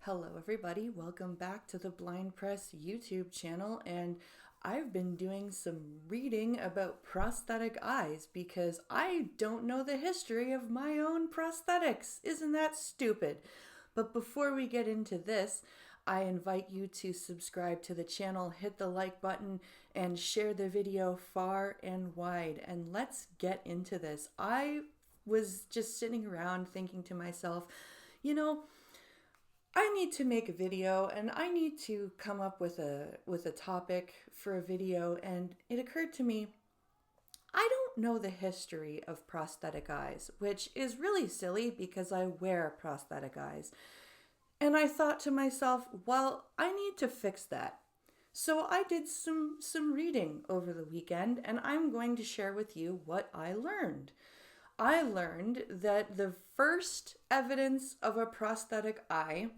Hello everybody, welcome back to the Blind Press YouTube channel, and I've been doing some reading about prosthetic eyes because I don't know the history of my own prosthetics. Isn't that stupid? But before we get into this, I invite you to subscribe to the channel, hit the like button, and share the video far and wide. And let's get into this. I was just sitting around thinking to myself, I need to make a video and I need to come up with a topic for a video, and it occurred to me I don't know the history of prosthetic eyes, which is really silly because I wear prosthetic eyes. And I thought to myself, well, I need to fix that. So I did some reading over the weekend, and I'm going to share with you what I learned. I learned that the first evidence of a prosthetic eye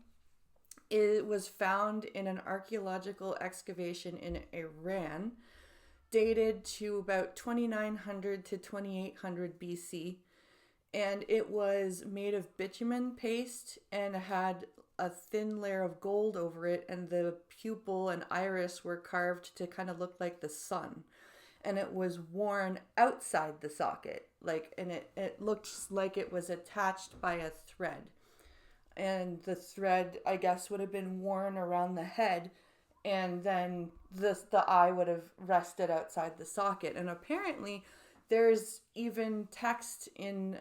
was found in an archaeological excavation in Iran, dated to about 2900 to 2800 BC, and it was made of bitumen paste and had a thin layer of gold over it, and the pupil and iris were carved to kind of look like the sun. And it was worn outside the socket, and it looked like it was attached by a thread. And the thread, I guess, would have been worn around the head, and then the eye would have rested outside the socket. And apparently there's even text in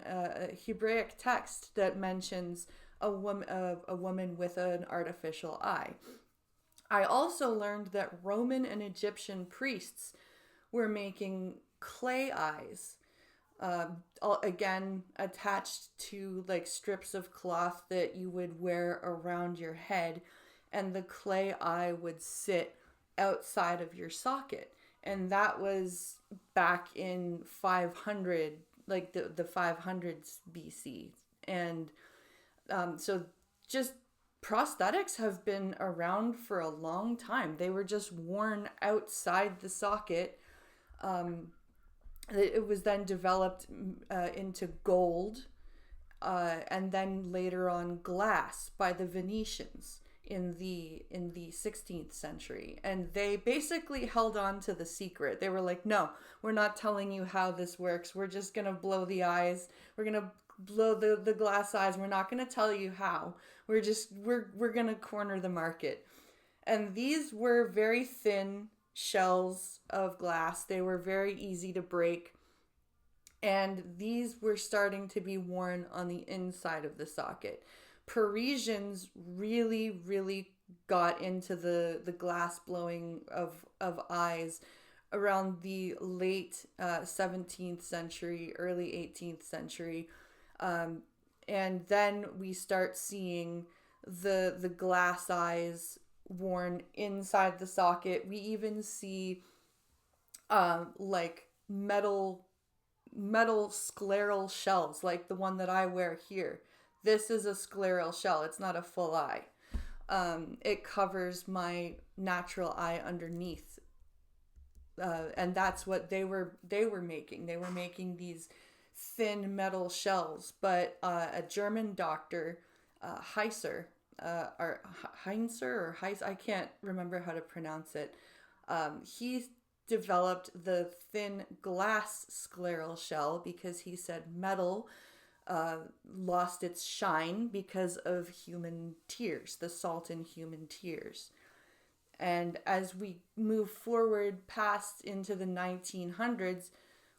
Hebraic text that mentions a woman with an artificial eye. I also learned that Roman and Egyptian priests were making clay eyes, again attached to like strips of cloth that you would wear around your head, and the clay eye would sit outside of your socket. And that was back in 500, like the 500s BC. And so just prosthetics have been around for a long time. They were just worn outside the socket. It was then developed into gold, and then later on glass by the Venetians in the 16th century. And they basically held on to the secret. They were like, no, we're not telling you how this works. We're just gonna blow the eyes. We're gonna blow the glass eyes. We're not gonna tell you how. We're gonna corner the market. And these were very thin shells of glass. They were very easy to break, and these were starting to be worn on the inside of the socket. Parisians really got into the glass blowing of eyes around the late 17th century, early 18th century, and then we start seeing the glass eyes worn inside the socket. We even see like metal scleral shells, like the one that I wear here. This is a scleral shell. It's not a full eye. It covers my natural eye underneath, and that's what they were making. They were making these thin metal shells. But a German doctor, Heiser, or Heinzer or Heis, I can't remember how to pronounce it. He developed the thin glass scleral shell because he said metal lost its shine because of human tears, the salt in human tears. And as we move forward past into the 1900s,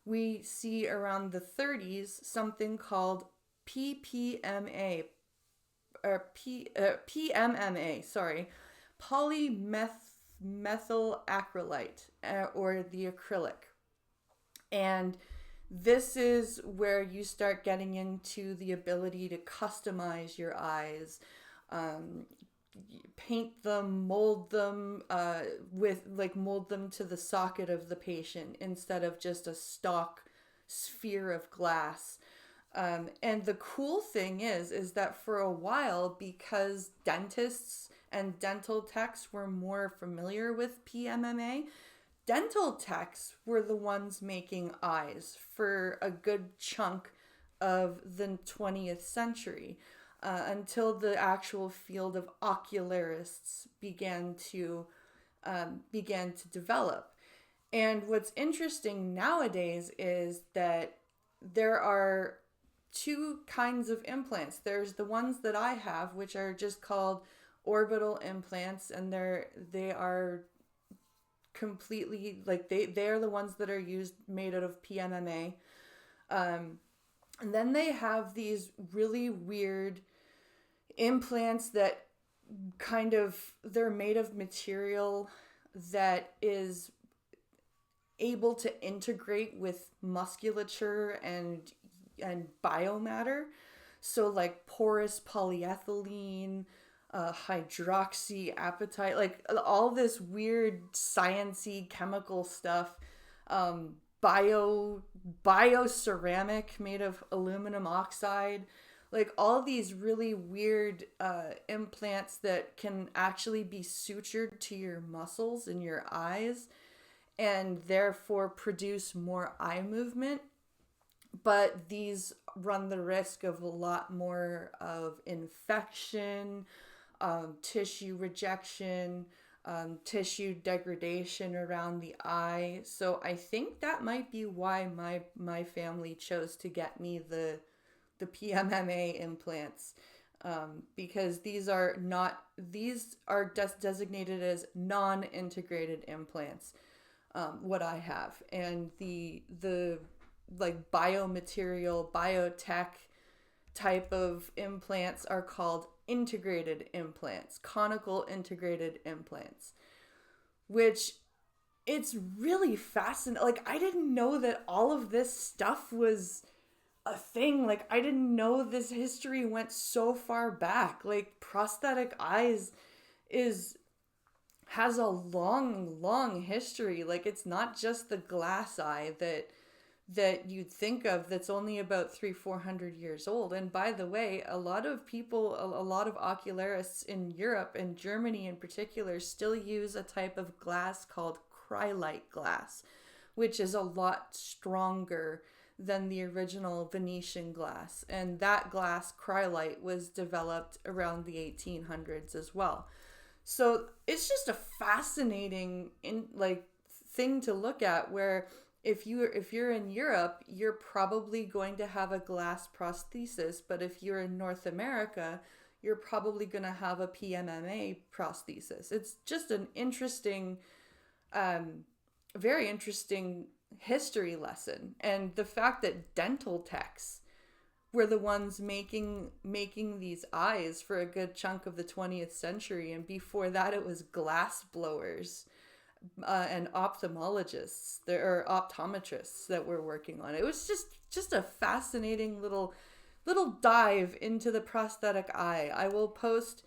we see around the 30s something called PMMA, polymethyl acrylate, or the acrylic. And this is where you start getting into the ability to customize your eyes, paint them, mold them mold them to the socket of the patient instead of just a stock sphere of glass. And the cool thing is that for a while, because dentists and dental techs were more familiar with PMMA, dental techs were the ones making eyes for a good chunk of the 20th century. until the actual field of ocularists began to develop. And what's interesting nowadays is that there are two kinds of implants. There's the ones that I have, which are just called orbital implants, and they are completely like they're the ones that are used made out of PMMA. And then they have these really weird implants that they're made of material that is able to integrate with musculature and biomatter. So like porous polyethylene, hydroxyapatite, like all this weird sciencey chemical stuff, bioceramic made of aluminum oxide, like all these really weird implants that can actually be sutured to your muscles in your eyes and therefore produce more eye movement. But these run the risk of a lot more of infection, tissue rejection, tissue degradation around the eye. So I think that might be why my family chose to get me the PMMA implants, because these are designated as non-integrated implants. What I have, and the like biomaterial, biotech type of implants are called integrated implants, conical integrated implants, which it's really fascinating. Like, I didn't know that all of this stuff was a thing. Like, I didn't know this history went so far back. Like, prosthetic eyes has a long history. Like, it's not just the glass eye that you'd think of that's only about 300-400 years old. And by the way, a lot of ocularists in Europe and Germany in particular still use a type of glass called chrylite glass, which is a lot stronger than the original Venetian glass. And that glass, chrylite, was developed around the 1800s as well. So it's just a fascinating thing to look at, where if you're in Europe, you're probably going to have a glass prosthesis, but if you're in North America, you're probably going to have a PMMA prosthesis. It's just an interesting, very interesting history lesson. And the fact that dental techs were the ones making these eyes for a good chunk of the 20th century, and before that it was glass blowers and ophthalmologists or optometrists that were working on it. It was just a fascinating little dive into the prosthetic eye. I will post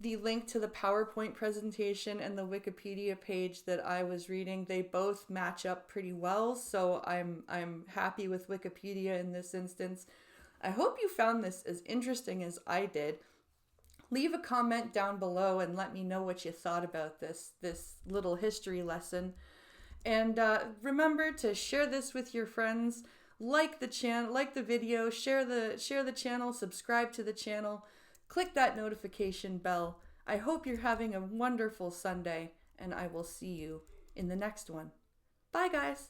the link to the PowerPoint presentation and the Wikipedia page that I was reading. They both match up pretty well, so I'm happy with Wikipedia in this instance. I hope you found this as interesting as I did. Leave a comment down below and let me know what you thought about this little history lesson. And remember to share this with your friends. Like the channel, like the video, share the channel, subscribe to the channel, click that notification bell. I hope you're having a wonderful Sunday, and I will see you in the next one. Bye, guys.